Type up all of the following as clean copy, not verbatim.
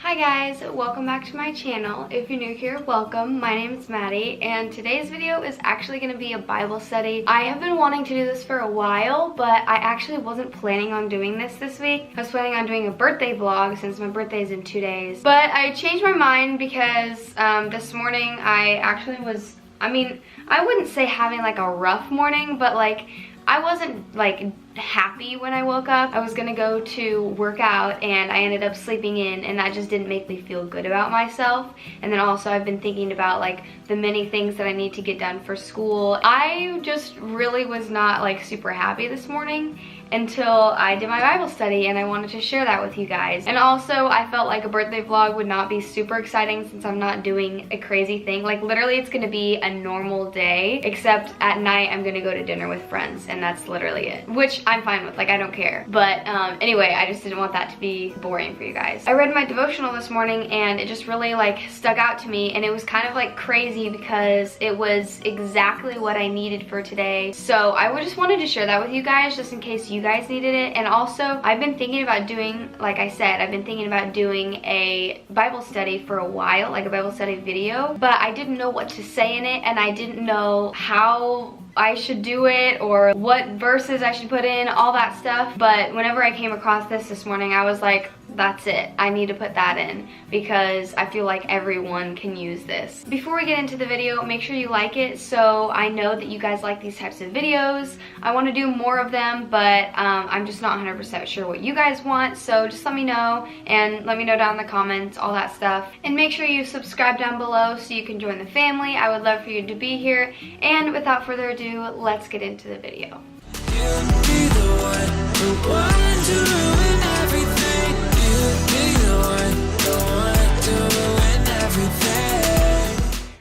Hi guys, welcome back to my channel. If you're new here, welcome. My name is Maddie and today's video is actually going to be a Bible study. I have been wanting to do this for a while, but I actually wasn't planning on doing this week. I was planning on doing a birthday vlog since my birthday is in 2 days. But I changed my mind because this morning I actually was, I wouldn't say having like a rough morning, but like I wasn't like happy when I woke up. I was gonna go to work out and I ended up sleeping in, and that just didn't make me feel good about myself. And then also I've been thinking about like the many things that I need to get done for school. I just really was not like super happy this morning until I did my Bible study, and I wanted to share that with you guys. And also I felt like a birthday vlog would not be super exciting since I'm not doing a crazy thing. Like literally it's gonna be a normal day, except at night I'm gonna go to dinner with friends, and that's literally it, which I'm fine with, like I don't care. But anyway, I just didn't want that to be boring for you guys. I read my devotional this morning and it just really like stuck out to me, and it was kind of like crazy because it was exactly what I needed for today. So I just wanted to share that with you guys just in case you guys needed it. And also I've been thinking about doing, like I said, I've been thinking about doing a Bible study for a while, like a Bible study video, but I didn't know what to say in it, and I didn't know how I should do it or what verses I should put in, all that stuff. But whenever I came across this morning, I was like, that's it. I need to put that in because I feel like everyone can use this. Before we get into the video, make sure you like it so I know that you guys like these types of videos. I want to do more of them, but I'm just not 100% sure what you guys want. So just let me know, and let me know down in the comments, all that stuff. And make sure you subscribe down below so you can join the family. I would love for you to be here. And without further ado, let's get into the video.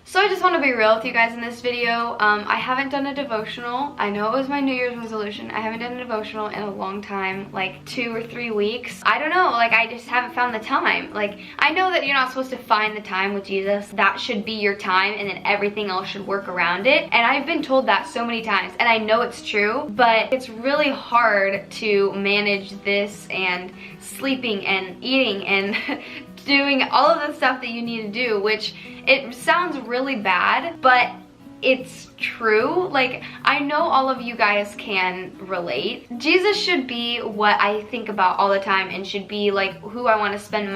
So I just want to be real with you guys in this video. I haven't done a devotional. I know it was my New Year's resolution. I haven't done a devotional in a long time, like 2 or 3 weeks. I don't know, like I just haven't found the time. Like I know that you're not supposed to find the time with Jesus. That should be your time, and then everything else should work around it. And I've been told that so many times, and I know it's true, but it's really hard to manage this and sleeping and eating and doing all of the stuff that you need to do, which it sounds really bad, but it's true. Like I know all of you guys can relate. Jesus should be what I think about all the time, and should be like who I want to spend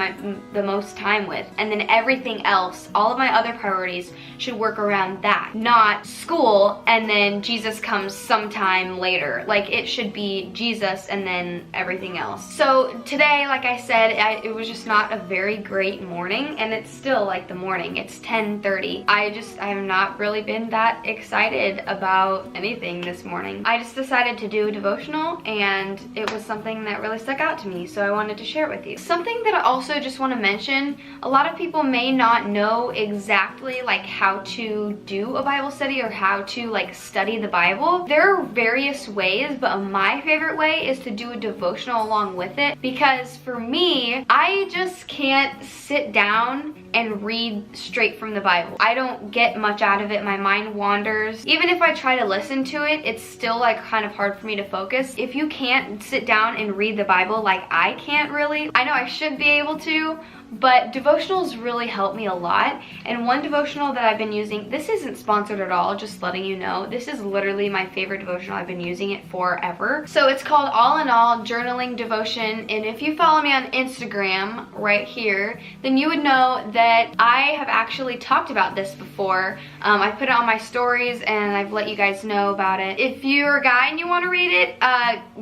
the most time with, and then everything else, all of my other priorities should work around that, not school and then Jesus comes sometime later. Like it should be Jesus and then everything else. So today, like I said, it was just not a very great morning, and it's still like the morning. It's 10:30. I have not really been that excited about anything this morning. I just decided to do a devotional, and it was something that really stuck out to me, so I wanted to share it with you. Something that I also just want to mention, a lot of people may not know exactly like how to do a Bible study or how to like study the Bible. There are various ways, but my favorite way is to do a devotional along with it, because for me, I just can't sit down and read straight from the Bible. I don't get much out of it. My mind wanders. Even if I try to listen to it, it's still like kind of hard for me to focus. If you can't sit down and read the Bible like I can't really, I know I should be able to, but devotionals really help me a lot. And one devotional that I've been using, this isn't sponsored at all, just letting you know, this is literally my favorite devotional. I've been using it forever. So it's called All in All Journaling Devotion, and if you follow me on Instagram right here, then you would know that I have actually talked about this before. I put it on my stories and I've let you guys know about it. If you're a guy and you want to read it,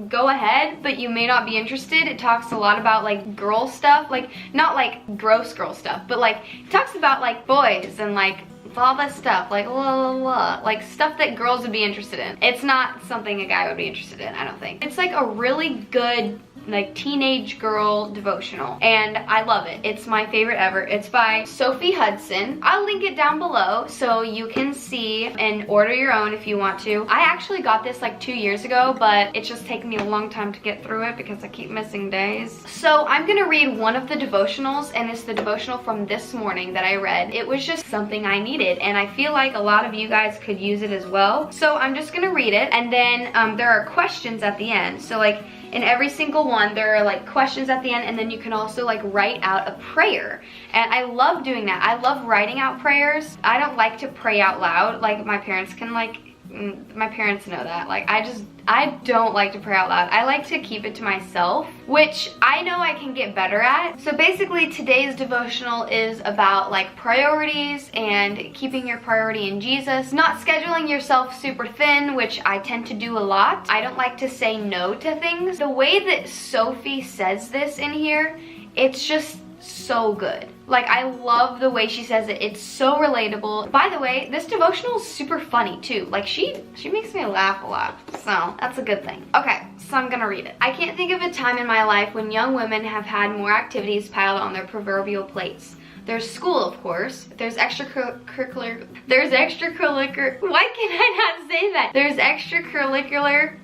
go ahead, but you may not be interested. It talks a lot about like girl stuff, like not like gross girl stuff, but like it talks about like boys and like all this stuff, like like stuff that girls would be interested in. It's not something a guy would be interested in, I don't think. It's like a really good like teenage girl devotional, and I love it. It's my favorite ever. It's by Sophie Hudson. I'll link it down below so you can see and order your own if you want to. I actually got this like 2 years ago, but it's just taken me a long time to get through it because I keep missing days. So I'm gonna read one of the devotionals, and it's the devotional from this morning that I read. It was just something I needed, and I feel like a lot of you guys could use it as well. So I'm just gonna read it, and then there are questions at the end. So like In every single one, there are like questions at the end, and then you can also like write out a prayer. And I love doing that. I love writing out prayers. I don't like to pray out loud. Like my parents can my parents know that. Like I don't like to pray out loud. I like to keep it to myself, which I know I can get better at. So basically today's devotional is about like priorities and keeping your priority in Jesus, not scheduling yourself super thin, which I tend to do a lot. I don't like to say no to things. The way that Sophie says this in here, it's just so good. Like, I love the way she says it. It's so relatable. By the way, this devotional is super funny too. Like, she makes me laugh a lot, so that's a good thing. Okay, so I'm gonna read it. I can't think of a time in my life when young women have had more activities piled on their proverbial plates. There's school, of course. There's extracurricular, why can I not say that? There's extracurricular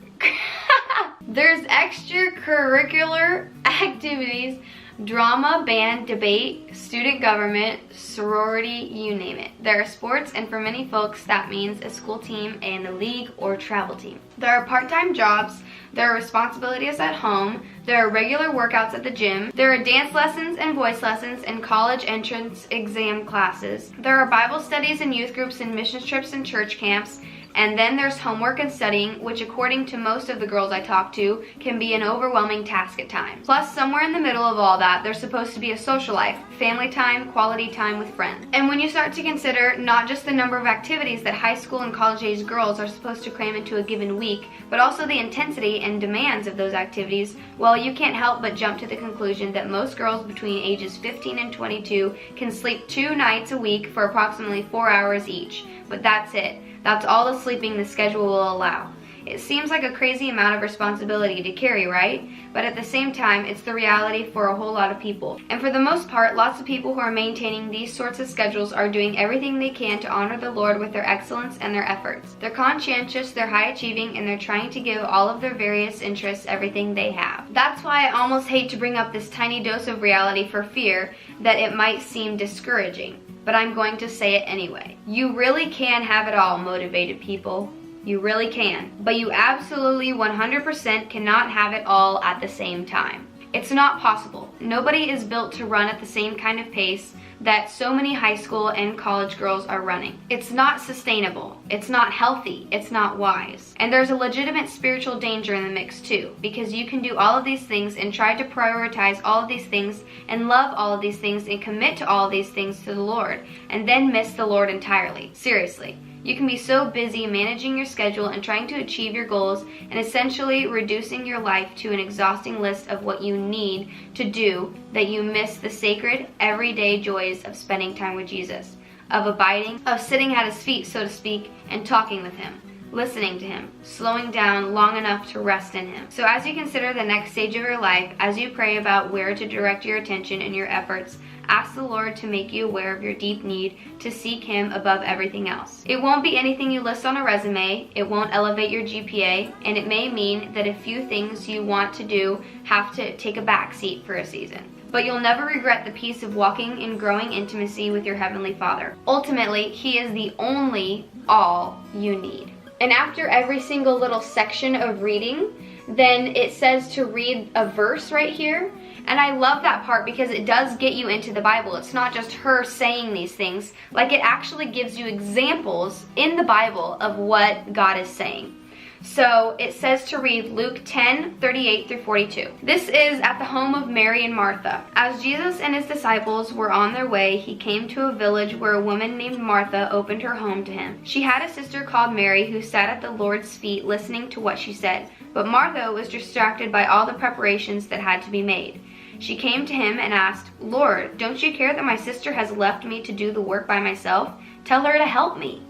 activities, drama, band, debate, student government, sorority, you name it. There are sports, and for many folks that means a school team and a league or travel team. There are part-time jobs, there are responsibilities at home, there are regular workouts at the gym, there are dance lessons and voice lessons and college entrance exam classes. There are Bible studies and youth groups and mission trips and church camps. And then there's homework and studying, which according to most of the girls I talk to, can be an overwhelming task at times. Plus, somewhere in the middle of all that, there's supposed to be a social life, family time, quality time with friends. And when you start to consider not just the number of activities that high school and college-age girls are supposed to cram into a given week, but also the intensity and demands of those activities, well, you can't help but jump to the conclusion that most girls between ages 15 and 22 can sleep 2 nights a week for approximately 4 hours each. But that's it. That's all the sleeping the schedule will allow. It seems like a crazy amount of responsibility to carry, right? But at the same time, it's the reality for a whole lot of people. And for the most part, lots of people who are maintaining these sorts of schedules are doing everything they can to honor the Lord with their excellence and their efforts. They're conscientious, they're high achieving, and they're trying to give all of their various interests everything they have. That's why I almost hate to bring up this tiny dose of reality for fear that it might seem discouraging. But I'm going to say it anyway. You really can have it all, motivated people. You really can. But you absolutely 100% cannot have it all at the same time. It's not possible. Nobody is built to run at the same kind of pace that so many high school and college girls are running. It's not sustainable. It's not healthy. It's not wise. And there's a legitimate spiritual danger in the mix too, because you can do all of these things and try to prioritize all of these things and love all of these things and commit to all of these things to the Lord, and then miss the Lord entirely. Seriously. You can be so busy managing your schedule and trying to achieve your goals and essentially reducing your life to an exhausting list of what you need to do that you miss the sacred, everyday joys of spending time with Jesus, of abiding, of sitting at his feet, so to speak, and talking with him, listening to him, slowing down long enough to rest in him. So as you consider the next stage of your life, as you pray about where to direct your attention and your efforts, ask the Lord to make you aware of your deep need to seek him above everything else. It won't be anything you list on a resume, it won't elevate your GPA, and it may mean that a few things you want to do have to take a back seat for a season. But you'll never regret the peace of walking in growing intimacy with your Heavenly Father. Ultimately, he is the only all you need. And after every single little section of reading, then it says to read a verse right here. And I love that part because it does get you into the Bible. It's not just her saying these things. Like, it actually gives you examples in the Bible of what God is saying. So it says to read Luke 10:38 through 42. This is at the home of Mary and Martha. As Jesus and his disciples were on their way, he came to a village where a woman named Martha opened her home to him. She had a sister called Mary who sat at the Lord's feet listening to what she said. But Martha was distracted by all the preparations that had to be made. She came to him and asked, "Lord, don't you care that my sister has left me to do the work by myself? Tell her to help me."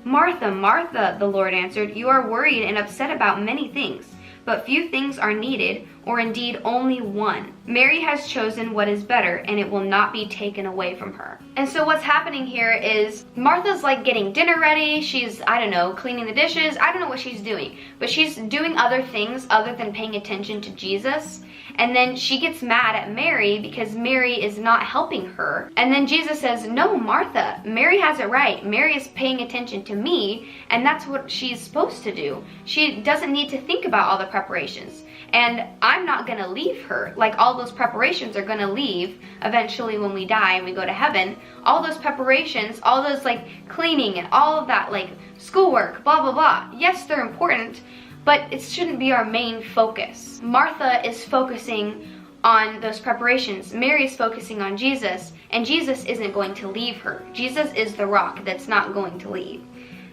"Martha, Martha," the Lord answered, "you are worried and upset about many things, but few things are needed, or indeed only one. Mary has chosen what is better, and it will not be taken away from her." And so what's happening here is Martha's like getting dinner ready. She's, I don't know, cleaning the dishes. I don't know what she's doing, but she's doing other things other than paying attention to Jesus. And then she gets mad at Mary because Mary is not helping her. And then Jesus says, "No, Martha, Mary has it right. Mary is paying attention to me, and that's what she's supposed to do. She doesn't need to think about all the preparations." and I'm not gonna leave her. Like, all those preparations are gonna leave eventually when we die and we go to heaven. All those preparations, all those like cleaning and all of that, like schoolwork, blah, blah, blah. Yes, they're important, but it shouldn't be our main focus. Martha is focusing on those preparations. Mary is focusing on Jesus, and Jesus isn't going to leave her. Jesus is the rock that's not going to leave.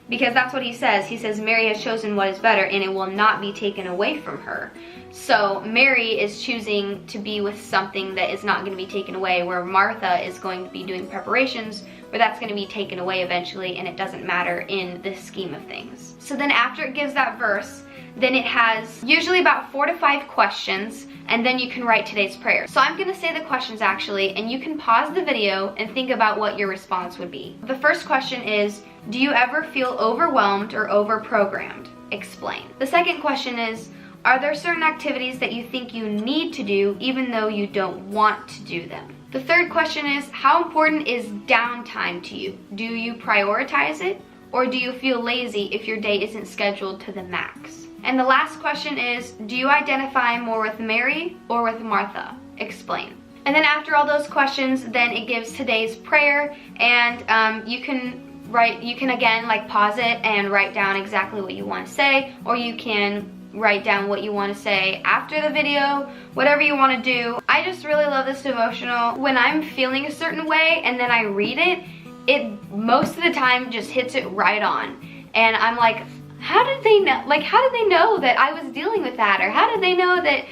Because that's what he says. He says, Mary has chosen what is better, and it will not be taken away from her. So Mary is choosing to be with something that is not going to be taken away, where Martha is going to be doing preparations where that's going to be taken away eventually, and it doesn't matter in the scheme of things. So then after it gives that verse, then it has usually about 4 to 5 questions, and then you can write today's prayer. So I'm gonna say the questions actually, and you can pause the video and think about what your response would be. The first question is, do you ever feel overwhelmed or overprogrammed? Explain. The second question is, are there certain activities that you think you need to do even though you don't want to do them? The third question is, how important is downtime to you? Do you prioritize it, or do you feel lazy if your day isn't scheduled to the max? And the last question is, do you identify more with Mary or with Martha? Explain. And then after all those questions, then it gives today's prayer, and you can again like pause it and write down exactly what you want to say, or you can write down what you want to say after the video, whatever you want to do. I just really love this devotional. When I'm feeling a certain way and then I read it, it most of the time just hits it right on. And I'm like, how did they know? Like, how did they know that I was dealing with that? Or how did they know that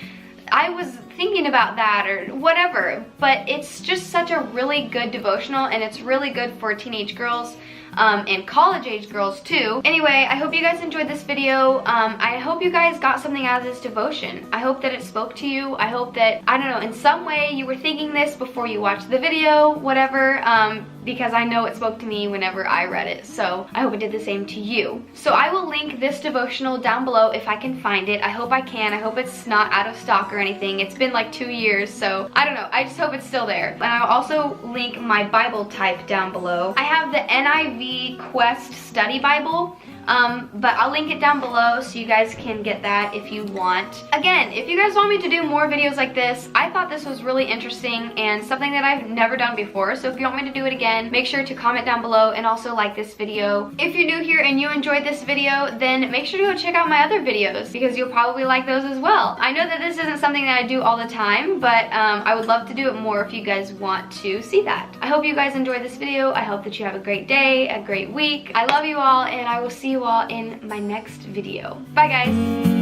I was thinking about that, or whatever? But it's just such a really good devotional, and it's really good for teenage girls and college age girls too. Anyway, I hope you guys enjoyed this video. I hope you guys got something out of this devotion. I hope that it spoke to you. I hope that, I don't know, in some way you were thinking this before you watched the video, whatever, because I know it spoke to me whenever I read it. So I hope it did the same to you. So I will link this devotional down below if I can find it. I hope I can. I hope it's not out of stock or anything. It's been like 2 years, so I don't know. I just hope it's still there. And I'll also link my Bible type down below. I have the NIV Quest Study Bible, but I'll link it down below so you guys can get that if you want. Again, if you guys want me to do more videos like this, I thought this was really interesting and something that I've never done before. So if you want me to do it again, make sure to comment down below and also like this video. If you're new here and you enjoyed this video, then make sure to go check out my other videos because you'll probably like those as well. I know that this isn't something that I do all the time, but I would love to do it more if you guys want to see that. I hope you guys enjoyed this video. I hope that you have a great day, a great week. I love you all, and I will see you all in my next video. Bye guys.